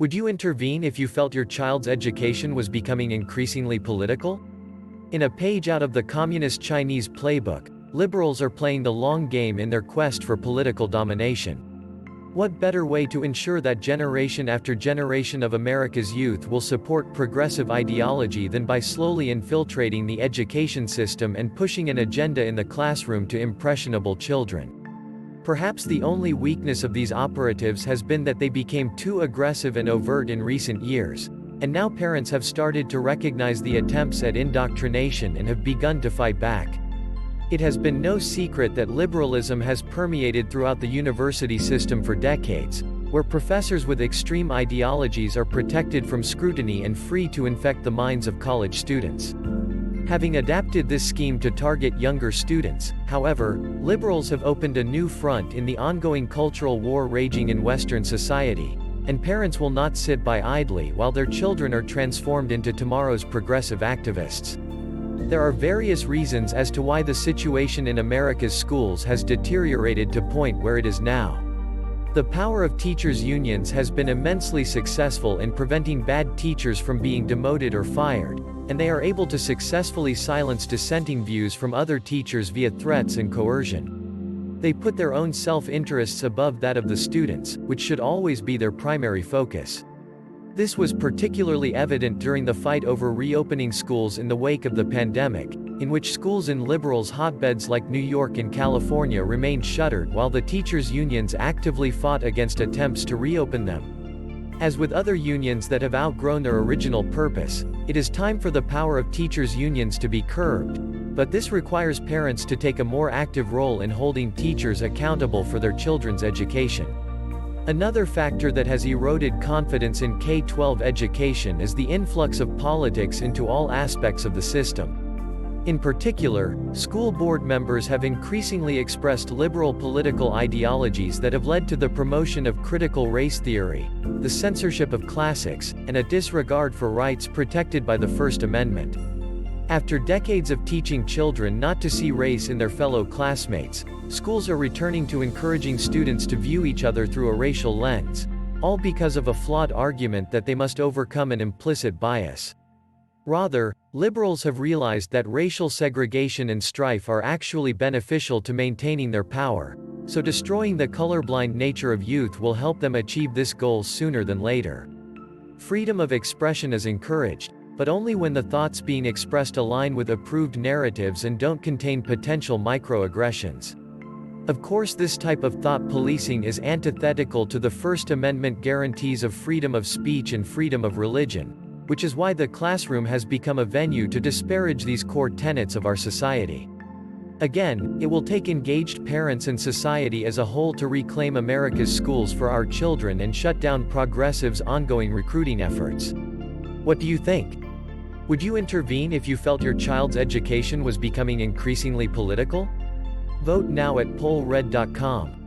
Would you intervene if you felt your child's education was becoming increasingly political? In a page out of the Communist Chinese playbook, liberals are playing the long game in their quest for political domination. What better way to ensure that generation after generation of America's youth will support progressive ideology than by slowly infiltrating the education system and pushing an agenda in the classroom to impressionable children? Perhaps the only weakness of these operatives has been that they became too aggressive and overt in recent years, and now parents have started to recognize the attempts at indoctrination and have begun to fight back. It has been no secret that liberalism has permeated throughout the university system for decades, where professors with extreme ideologies are protected from scrutiny and free to infect the minds of college students. Having adapted this scheme to target younger students, however, liberals have opened a new front in the ongoing cultural war raging in Western society, and parents will not sit by idly while their children are transformed into tomorrow's progressive activists. There are various reasons as to why the situation in America's schools has deteriorated to point where it is now. The power of teachers' unions has been immensely successful in preventing bad teachers from being demoted or fired, and they are able to successfully silence dissenting views from other teachers via threats and coercion. They put their own self-interests above that of the students, which should always be their primary focus. This was particularly evident during the fight over reopening schools in the wake of the pandemic, in which schools in liberals' hotbeds like New York and California remained shuttered while the teachers' unions actively fought against attempts to reopen them. As with other unions that have outgrown their original purpose, it is time for the power of teachers' unions to be curbed, but this requires parents to take a more active role in holding teachers accountable for their children's education. Another factor that has eroded confidence in K-12 education is the influx of politics into all aspects of the system. In particular, school board members have increasingly expressed liberal political ideologies that have led to the promotion of critical race theory, the censorship of classics, and a disregard for rights protected by the First Amendment. After decades of teaching children not to see race in their fellow classmates, schools are returning to encouraging students to view each other through a racial lens, all because of a flawed argument that they must overcome an implicit bias. Rather, liberals have realized that racial segregation and strife are actually beneficial to maintaining their power, so destroying the colorblind nature of youth will help them achieve this goal sooner than later. Freedom of expression is encouraged, but only when the thoughts being expressed align with approved narratives and don't contain potential microaggressions. Of course, this type of thought policing is antithetical to the First Amendment guarantees of freedom of speech and freedom of religion, which is why the classroom has become a venue to disparage these core tenets of our society. Again, it will take engaged parents and society as a whole to reclaim America's schools for our children and shut down progressives' ongoing recruiting efforts. What do you think? Would you intervene if you felt your child's education was becoming increasingly political? Vote now at pollred.com.